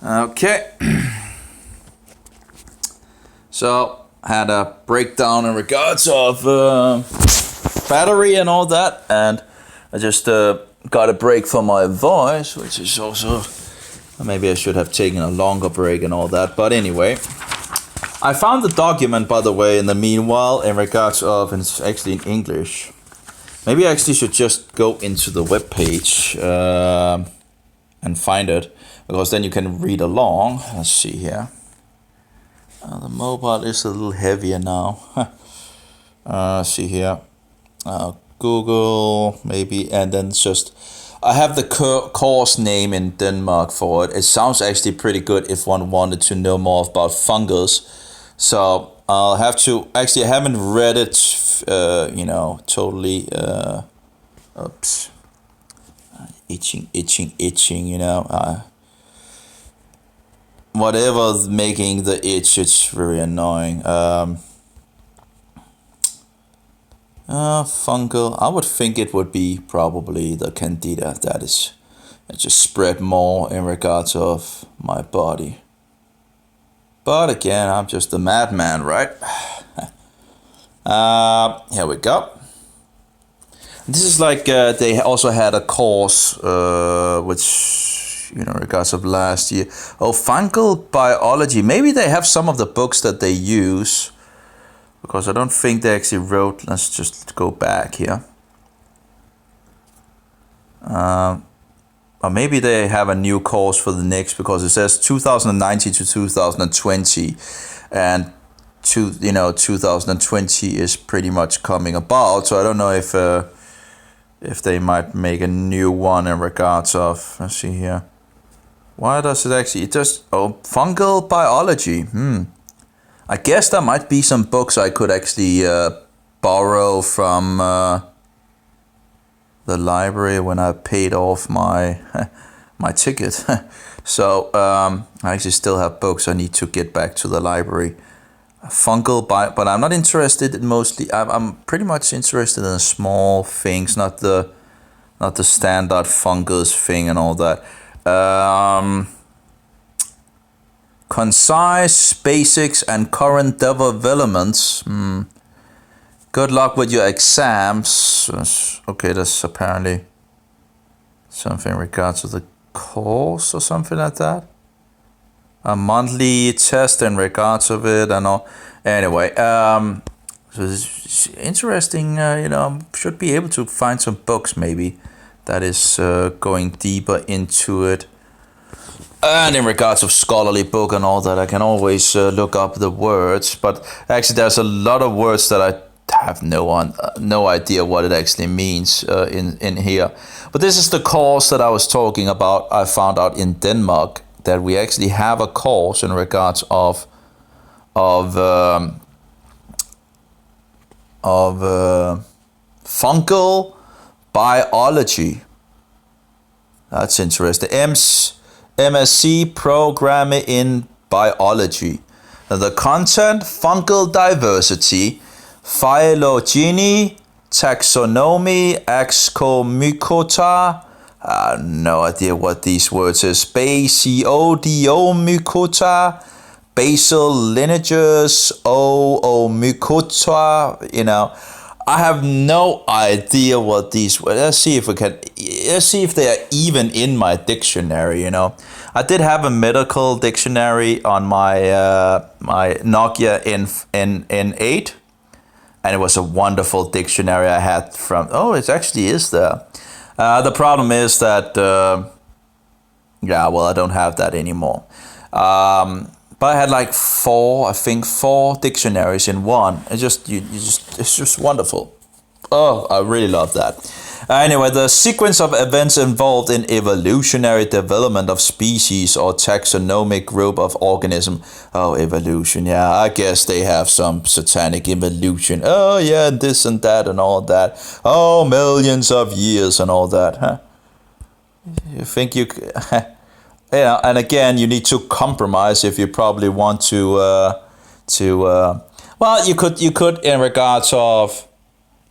Okay. So, had a breakdown in regards of battery and all that, and I just got a break for my voice, which is also, maybe I should have taken a longer break and all that, but anyway. I found the document, by the way, in the meanwhile, in regards of, and it's actually in English. Maybe I actually should just go into the webpage and find it, because then you can read along. Let's see here. The mobile is a little heavier now. Let's see here. Google, maybe, and then just... I have the course name in Denmark for it. It sounds actually pretty good if one wanted to know more about fungus. So I'll have to... Actually, I haven't read it, totally... oops. Itching, whatever's making the itch, it's very annoying. Fungal, I would think it would be probably the candida that is just spread more in regards of my body. But again, I'm just a madman, right? Here we go. This is like they also had a course which, in regards of last year. Oh, fungal biology. Maybe they have some of the books that they use, because I don't think they actually wrote. Let's just go back here. Or maybe they have a new course for the next, because it says 2019 to 2020, and 2020 is pretty much coming about. So I don't know if they might make a new one in regards of. Let's see here. Why does it actually? It just fungal biology. I guess there might be some books I could actually borrow from the library when I paid off my my ticket. So I actually still have books I need to get back to the library. Fungal but I'm not interested in mostly. I'm pretty much interested in small things, not the standard fungus thing and all that. Concise basics and current developments. Good luck with your exams. Okay, that's apparently something in regards to the course or something like that. A monthly test in regards of it and all. Anyway, so it's interesting. Should be able to find some books maybe that is going deeper into it. And in regards of scholarly book and all that, I can always look up the words. But actually, there's a lot of words that I have no idea what it actually means in here. But this is the course that I was talking about. I found out in Denmark that we actually have a course in regards of fungal biology. That's interesting. MSc program in biology. The content: fungal diversity, phylogeny, taxonomy, Excomycota. No idea what these words is. Basiodiomycota, basal lineages, Oomycota. I have no idea what these were. Let's see if they are even in my dictionary. I did have a medical dictionary on my my Nokia N8, and it was a wonderful dictionary I had from. Oh, it actually is there. The problem is that I don't have that anymore. But I had like four dictionaries in one. It's just wonderful. Oh, I really love that. Anyway, the sequence of events involved in evolutionary development of species or taxonomic group of organism. Oh, evolution. Yeah, I guess they have some satanic evolution. Oh, yeah, this and that and all that. Oh, millions of years and all that, huh? You think you... Yeah, and again, you need to compromise if you probably want to. Well, you could in regards of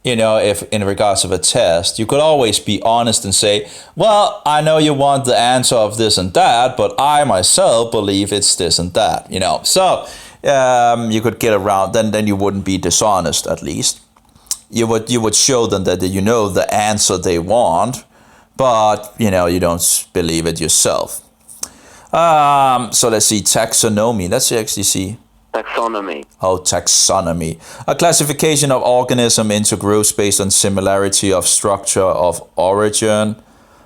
if in regards of a test, you could always be honest and say, well, I know you want the answer of this and that, but I myself believe it's this and that, So you could get around, then you wouldn't be dishonest, at least. You would show them that you know the answer they want, but, you don't believe it yourself. So let's see, taxonomy. Let's actually see. Taxonomy. Oh, taxonomy. A classification of organism into groups based on similarity of structure of origin,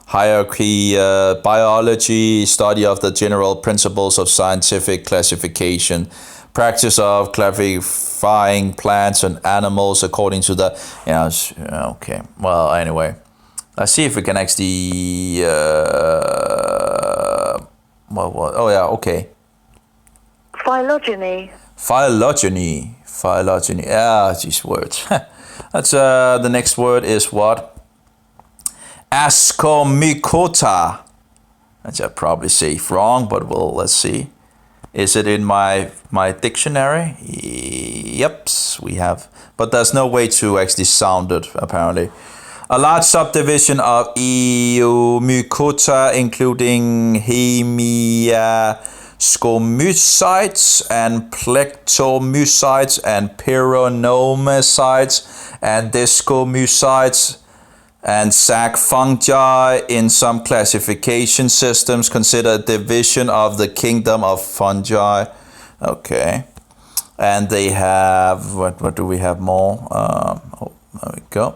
hierarchy, biology, study of the general principles of scientific classification, practice of classifying plants and animals according to the, okay. Well, anyway, let's see if we can actually, oh yeah, okay. Phylogeny. Phylogeny. These words. That's the next word is what? Ascomycota. That's I probably say wrong, but let's see. Is it in my dictionary? Yep, we have. But there's no way to actually sound it, apparently. A large subdivision of Eomycota, including Hemiascomycetes and Plectomycetes and Peronomycetes and Discomycetes and sac fungi in some classification systems consider a division of the kingdom of fungi. Okay. And they have, what do we have more? There we go.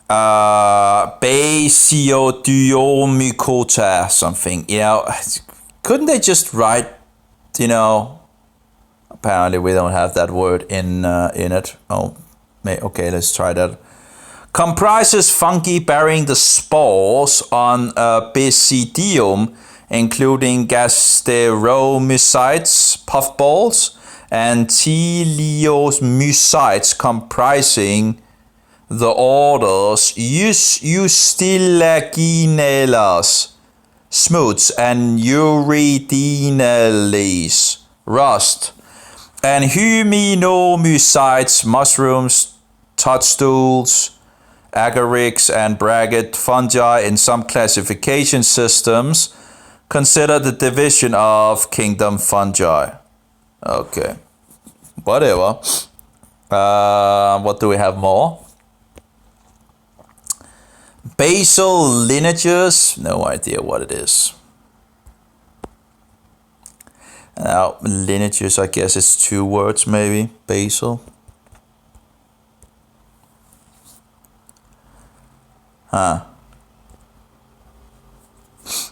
Basiodiomycota something. Couldn't they just write, apparently we don't have that word in it. Oh, okay, let's try that. Comprises fungi bearing the spores on Basidium, including Gasteromycetes, puffballs, and Teleomycetes, comprising the orders Eustylaginales, smoots, and Eurydinales, rust, and Huminomycetes, mushrooms, toadstools, agarics, and braggot fungi in some classification systems consider the division of kingdom fungi. Okay, whatever. What do we have more? Basal lineages, no idea what it is. Now, lineages, I guess it's 2 words maybe, basal.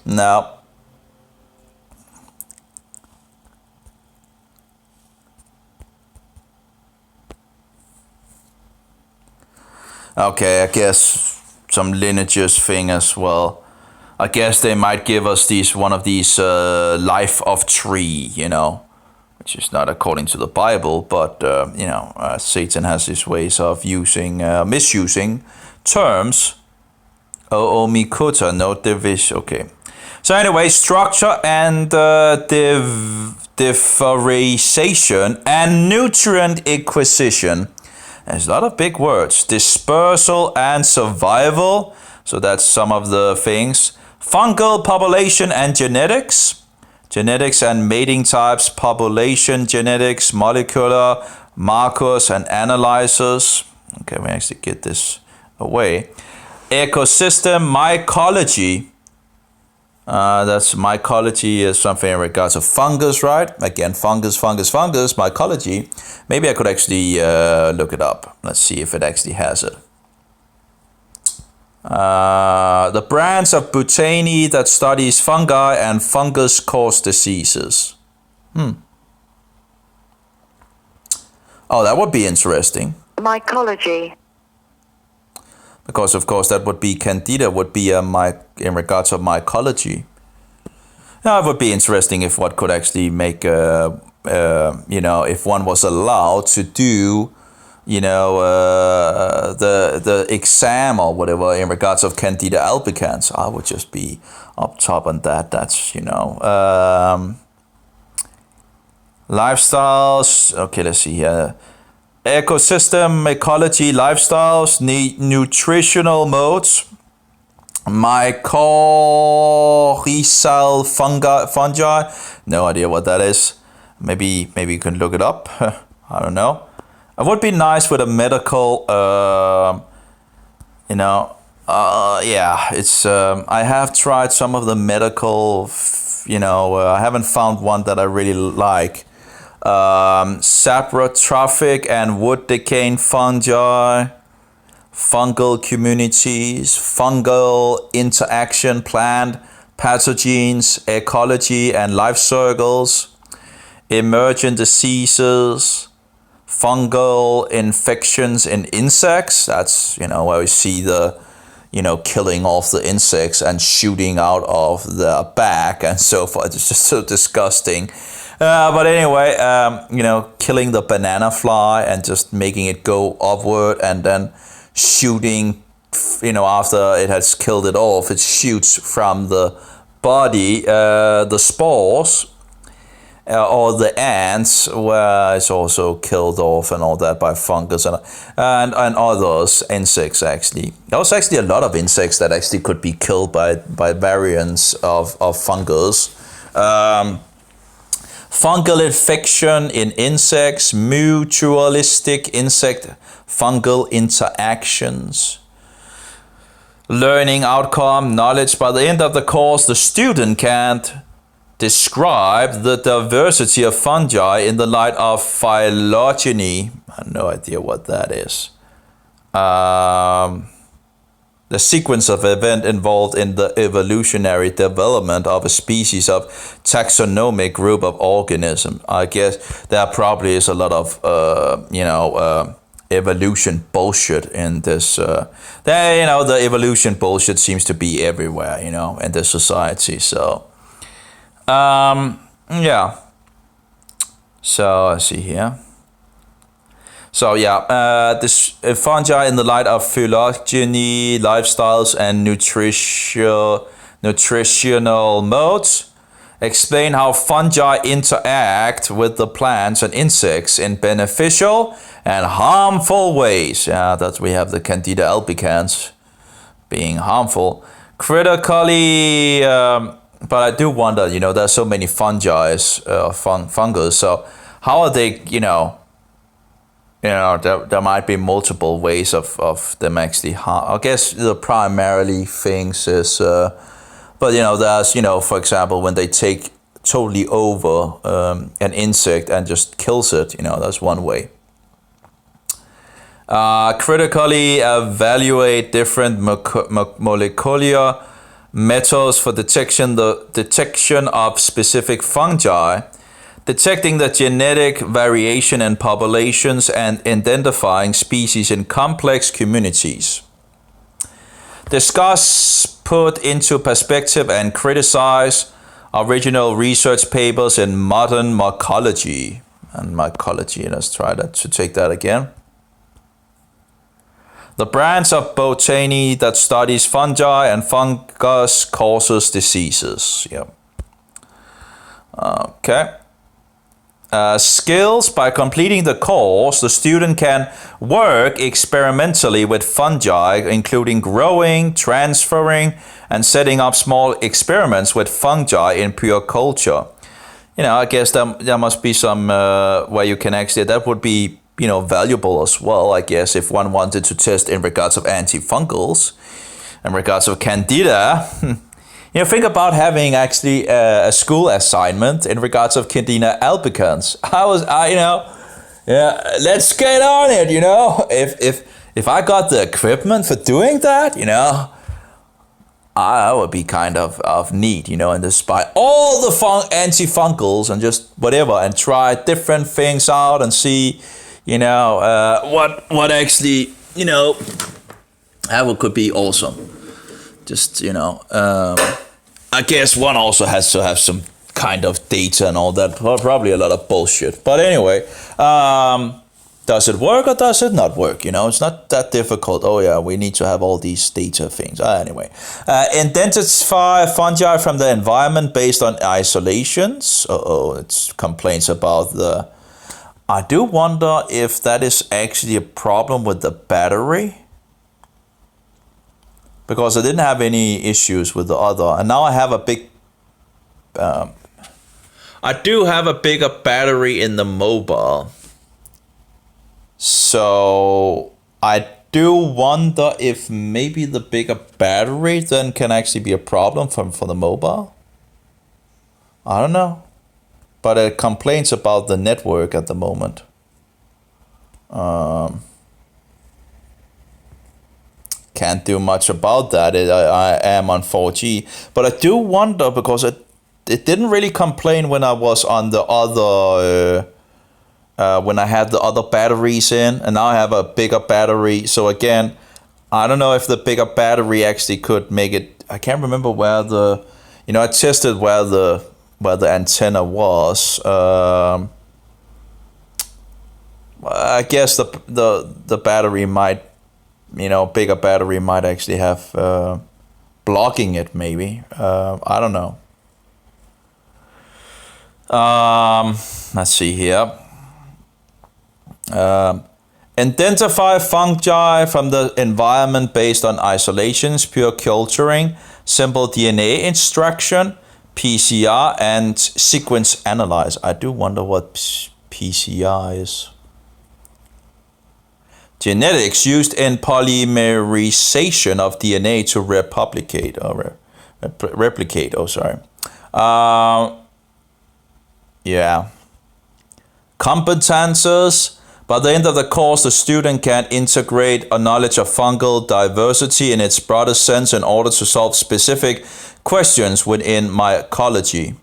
No. Okay, I guess some lineages thing as well. I guess they might give us one of these life of tree, which is not according to the Bible, but Satan has his ways of misusing terms. Oomycota, no division. Okay. So anyway, structure and differentiation and nutrient acquisition. There's a lot of big words. Dispersal and survival. So that's some of the things. Fungal population and genetics. Genetics and mating types, population genetics, molecular markers and analyzers. Okay, we actually get this away. Ecosystem mycology. That's mycology is something in regards to fungus, right? Again, fungus, mycology. Maybe I could actually look it up. Let's see if it actually has it. The branch of botany that studies fungi and fungus-caused diseases. Oh, that would be interesting. Mycology. Because of course that would be Candida would be in regards of mycology. Now it would be interesting if one could actually make if one was allowed to do the exam or whatever in regards of Candida albicans. I would just be up top on that. That's lifestyles. Okay, let's see here. ecosystem, ecology, lifestyles, nutritional modes, mycorrhizal fungi. No idea what that is. Maybe you can look it up. I don't know. It would be nice with a medical, yeah, it's. I have tried some of the medical, I haven't found one that I really like. Saprotrophic and wood decaying fungi, fungal communities, fungal interaction, plant pathogens, ecology and life cycles, emergent diseases, fungal infections in insects. That's, where we see the, killing off the insects and shooting out of the back and so forth. It's just so disgusting. But anyway, killing the banana fly and just making it go upward and then shooting, after it has killed it off, it shoots from the body, the spores, or the ants, where it's also killed off and all that by fungus and others insects. Actually, there was actually a lot of insects that actually could be killed by variants of fungus. Fungal infection in insects, mutualistic insect fungal interactions. Learning outcome, knowledge. By the end of the course, the student can't describe the diversity of fungi in the light of phylogeny. I have no idea what that is. The sequence of events involved in the evolutionary development of a species of taxonomic group of organisms. I guess there probably is a lot of, evolution bullshit in this. The evolution bullshit seems to be everywhere, in this society. So, yeah. So let's see here. So yeah, this fungi in the light of phylogeny, lifestyles, and nutritional modes. Explain how fungi interact with the plants and insects in beneficial and harmful ways. Yeah, that we have the Candida albicans being harmful. Critically, but I do wonder, there's so many fungi, fungus. So how are they, there might be multiple ways of them actually harm. I guess the primarily things is, but there's, for example, when they take totally over an insect and just kills it, that's one way. Critically evaluate different molecular methods for detection of specific fungi. Detecting the genetic variation in populations and identifying species in complex communities. Discuss, put into perspective, and criticize original research papers in modern mycology. And mycology, let's try to take that again. The branch of botany that studies fungi and fungus causes diseases. Yep. Okay. Skills. By completing the course, the student can work experimentally with fungi, including growing, transferring, and setting up small experiments with fungi in pure culture. I guess there must be some where you can actually, that would be, valuable as well, I guess, if one wanted to test in regards of antifungals, in regards of Candida. Think about having actually a school assignment in regards of Candida albicans. Let's get on it, If I got the equipment for doing that, I would be kind of neat, and just buy all the antifungals and just whatever and try different things out and see, what actually, that could be awesome. Just, I guess one also has to have some kind of data and all that. Probably a lot of bullshit. But anyway, does it work or does it not work? It's not that difficult. Oh yeah, we need to have all these data things. Anyway, identify fungi from the environment based on isolations. It's complaints about the I do wonder if that is actually a problem with the battery. Because I didn't have any issues with the other. And now I have a big... I do have a bigger battery in the mobile. So I do wonder if maybe the bigger battery then can actually be a problem for the mobile. I don't know. But it complains about the network at the moment. Can't do much about that. I am on 4G. But I do wonder because it didn't really complain when I was on the other... when I had the other batteries in, and now I have a bigger battery. So again, I don't know if the bigger battery actually could make it. I can't remember where the, I tested where the antenna was. I guess the battery might, bigger battery might actually have blocking it. Maybe I don't know. Let's see here. Identify fungi from the environment based on isolations, pure culturing, simple DNA extraction, PCR, and sequence analyze. I do wonder what PCR is. Genetics used in polymerization of DNA to replicate. Yeah. Competences. By the end of the course, the student can integrate a knowledge of fungal diversity in its broadest sense in order to solve specific questions within mycology.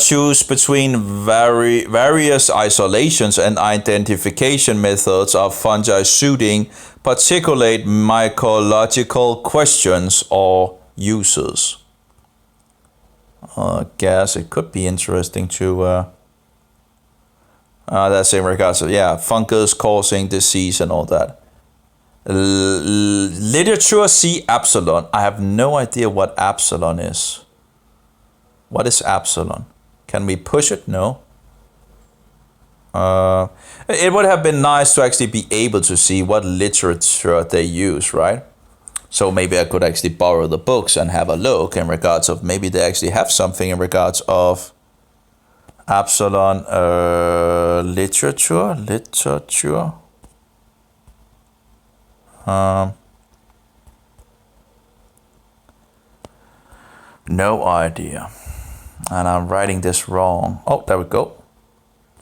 Choose between various isolations and identification methods of fungi suiting particular mycological questions or uses. I guess it could be interesting to... that's in regards to, fungus causing disease and all that. Literature C epsilon. I have no idea what epsilon is. What is epsilon? Can we push it? No. It would have been nice to actually be able to see what literature they use, right? So maybe I could actually borrow the books and have a look in regards of maybe they actually have something in regards of epsilon literature. No idea. And I'm writing this wrong. Oh, there we go.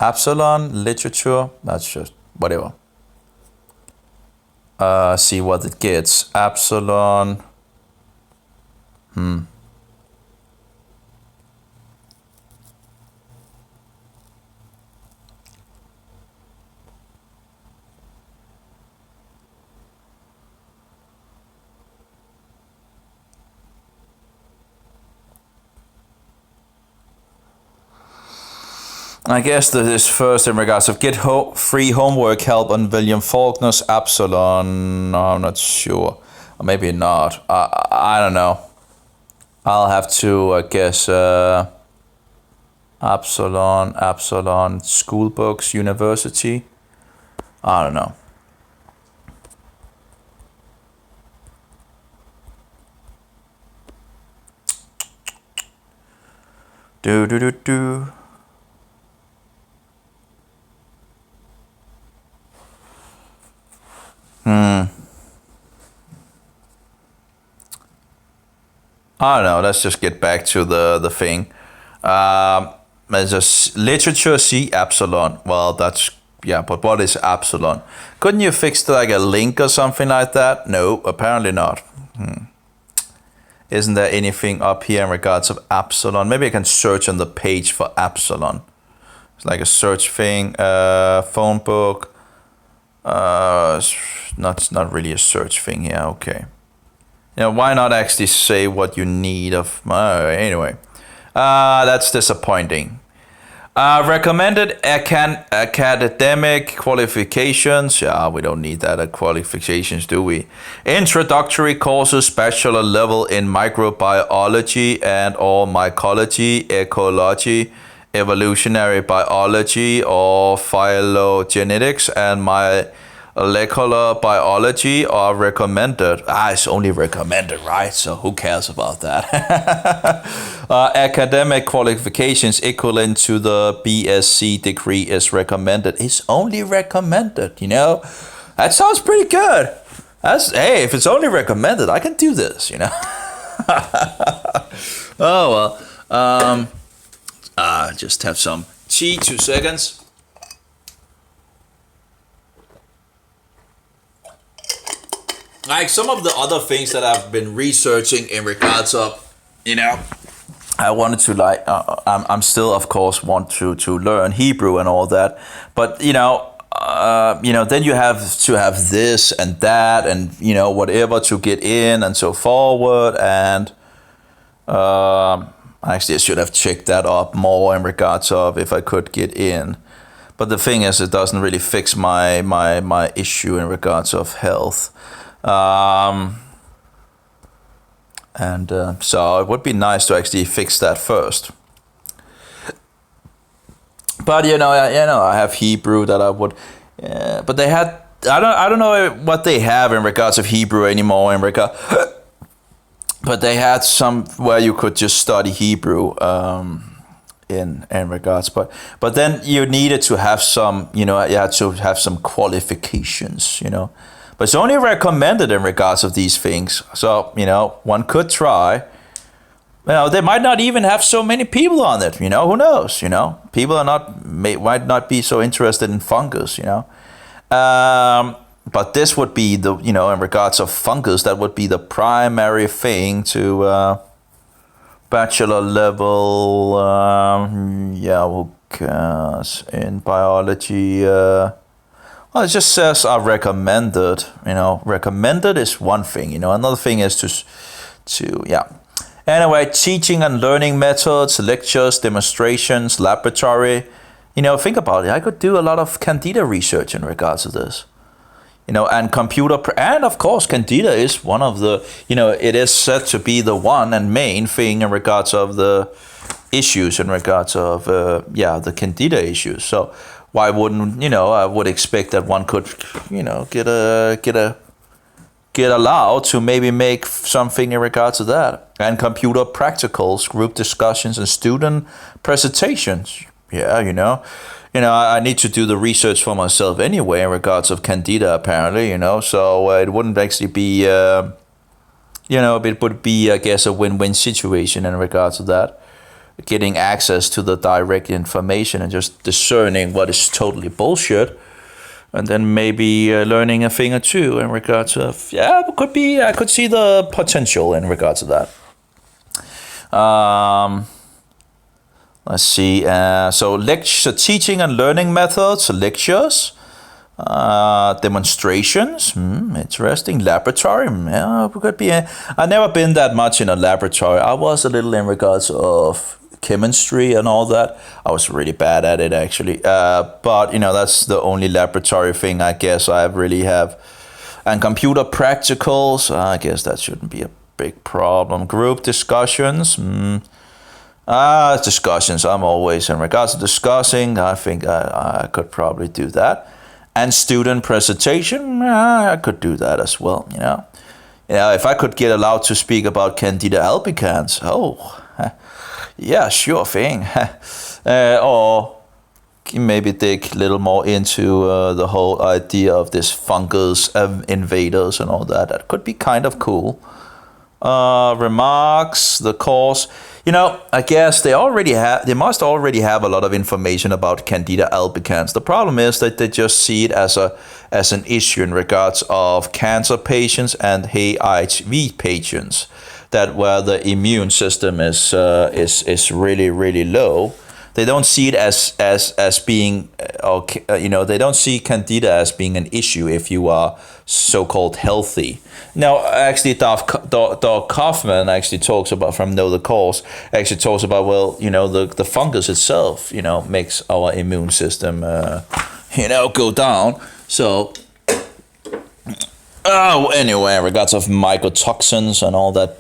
Epsilon literature. That's just whatever. See what it gets. Epsilon. I guess this is first in regards of get free homework help on William Faulkner's Epsilon. No, I'm not sure. Or maybe not. I don't know. I'll have to, I guess, Epsilon, school books, university. I don't know. Do. I don't know. Let's just get back to the thing. There's a literature C epsilon. Well, that's but what is epsilon? Couldn't you fix like a link or something like that? No, apparently not. Isn't there anything up here in regards of epsilon? Maybe I can search on the page for epsilon. It's like a search thing. Phone book. Not really a search thing here. Okay. Why not actually say what you need of... anyway. That's disappointing. Recommended academic qualifications. Yeah, we don't need that qualifications, do we? Introductory courses, bachelor level in microbiology and or mycology, ecology, evolutionary biology or phylogenetics, and molecular biology are recommended. It's only recommended, right? So who cares about that? Academic qualifications equivalent to the BSc degree is recommended. It's only recommended, That sounds pretty good. Hey, if it's only recommended, I can do this, Oh, well. Just have some tea, 2 seconds. Like some of the other things that I've been researching in regards of, I wanted to I'm still, of course, want to learn Hebrew and all that. But, then you have to have this and that and, whatever to get in and so forward. And actually, I should have checked that up more in regards of if I could get in. But the thing is, it doesn't really fix my issue in regards of health. So it would be nice to actually fix that first. But I have Hebrew that I would, but they had I don't know what they have in regards of Hebrew anymore but they had some where you could just study Hebrew in regards, but then you needed to have some, you had to have some qualifications, But it's only recommended in regards of these things. So, one could try. They might not even have so many people on it, who knows, People might not be so interested in fungus, But this would be the, in regards of fungus, that would be the primary thing to bachelor level, in biology, well, it just says are recommended. Recommended is one thing. Another thing is to. Anyway, teaching and learning methods, lectures, demonstrations, laboratory. Think about it. I could do a lot of Candida research in regards to this. And and of course, Candida is one of the. It is said to be the one and main thing in regards of the issues in regards of the Candida issues. So. Why wouldn't I would expect that one could get allowed to maybe make something in regards to that, and computer practicals, group discussions, and student presentations. I need to do the research for myself anyway in regards of Candida apparently. So it wouldn't actually be it would be, I guess, a win-win situation in regards to that. Getting access to the direct information and just discerning what is totally bullshit, and then maybe learning a thing or two in regards of it could be. I could see the potential in regards to that. Let's see. So teaching and learning methods, lectures, demonstrations. Interesting. Laboratory. Could be. I've never been that much in a laboratory. I was a little in regards of chemistry and all that. I was really bad at it actually, but that's the only laboratory thing I guess I really have. And computer practicals, I guess that shouldn't be a big problem. Group discussions, discussions, I'm always in regards to discussing. I think I could probably do that. And student presentation, I could do that as well. If I could get allowed to speak about Candida albicans, yeah, sure thing. Or maybe dig a little more into the whole idea of this fungus invaders and all that. That could be kind of cool. Remarks, the course. I guess they must already have a lot of information about Candida albicans. The problem is that they just see it as an issue in regards of cancer patients and HIV patients, that where the immune system is really, really low. They don't see it as being, they don't see Candida as being an issue if you are so-called healthy. Now, actually, Doc Kaufman actually talks about, from Know the Cause, actually talks about, the fungus itself, makes our immune system, go down. So, anyway, in regards of mycotoxins and all that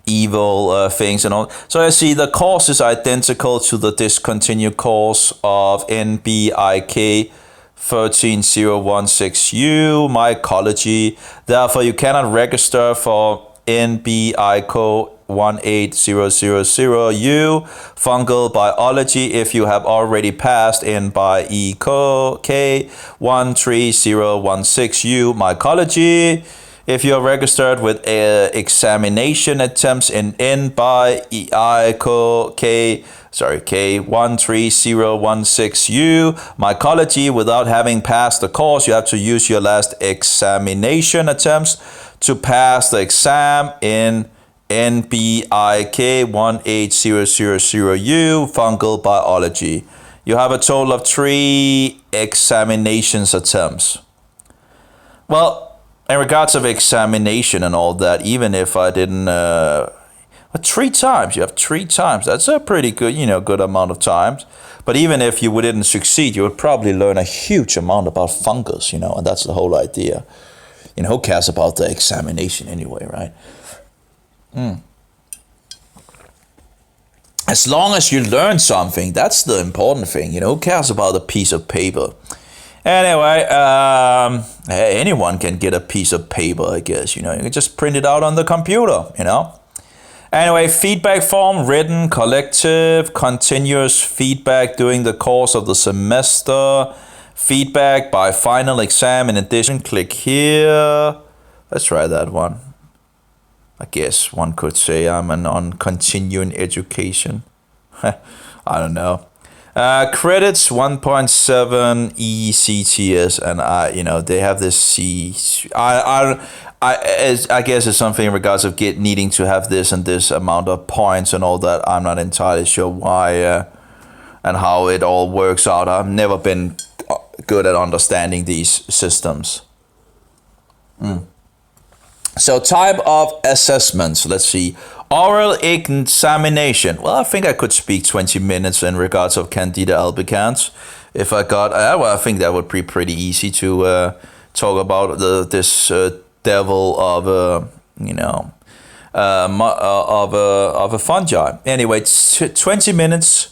evil things and all. So I see the course is identical to the discontinued course of NBIK 13016U, mycology. Therefore, you cannot register for NBIK 18000U, fungal biology, if you have already passed NBIK 13016U, mycology. If you are registered with examination attempts in K13016U, mycology, without having passed the course, you have to use your last examination attempts to pass the exam in NBIK 18000U, fungal biology. You have a total of 3 examinations attempts. Well, in regards of examination and all that, even if I didn't, 3 times, you have 3 times. That's a pretty good, good amount of times. But even if you didn't succeed, you would probably learn a huge amount about fungus, and that's the whole idea. Who cares about the examination anyway, right? As long as you learn something, that's the important thing. Who cares about a piece of paper? Anyway, anyone can get a piece of paper, I guess. You can just print it out on the computer, Anyway, feedback form, written, collective, continuous feedback during the course of the semester. Feedback by final exam. In addition, click here. Let's try that one. I guess one could say I'm on continuing education. I don't know. Credits 1.7 ECTS, and they have this C. I guess it's something in regards of needing to have this and this amount of points and all that. I'm not entirely sure why and how it all works out. I've never been good at understanding these systems. So type of assessments, let's see. Oral examination. Well, I think I could speak 20 minutes in regards of Candida albicans. If I got, I think that would be pretty easy to talk about this devil of a fungi. Anyway, 20 minutes,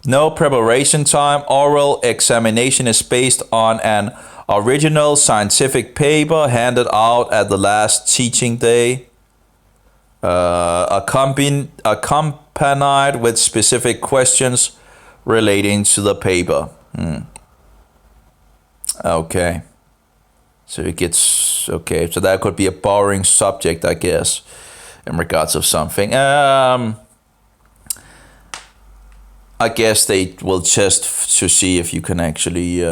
no preparation time. Oral examination is based on an original scientific paper handed out at the last teaching day, accompanied with specific questions relating to the paper. Okay. So it gets, okay, so that could be a boring subject, I guess, in regards of something. I guess they will test to see if you can actually,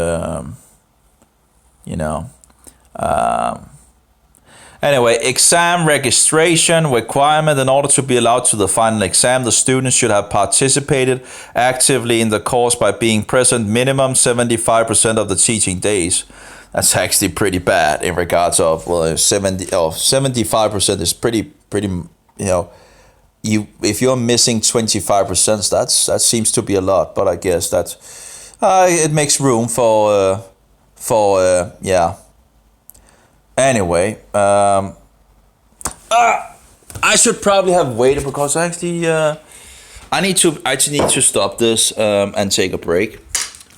Anyway, exam registration requirement. In order to be allowed to the final exam, the students should have participated actively in the course by being present minimum 75% of the teaching days. That's actually pretty bad in regards of, 75% is pretty, if you're missing 25%, that seems to be a lot, but I guess that's, it makes room for yeah. Anyway, I should probably have waited because actually, I need to stop this and take a break.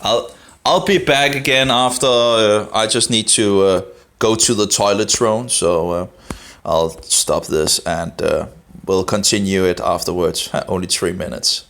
I'll be back again after. I just need to go to the toilet throne, so I'll stop this and we'll continue it afterwards. Only 3 minutes.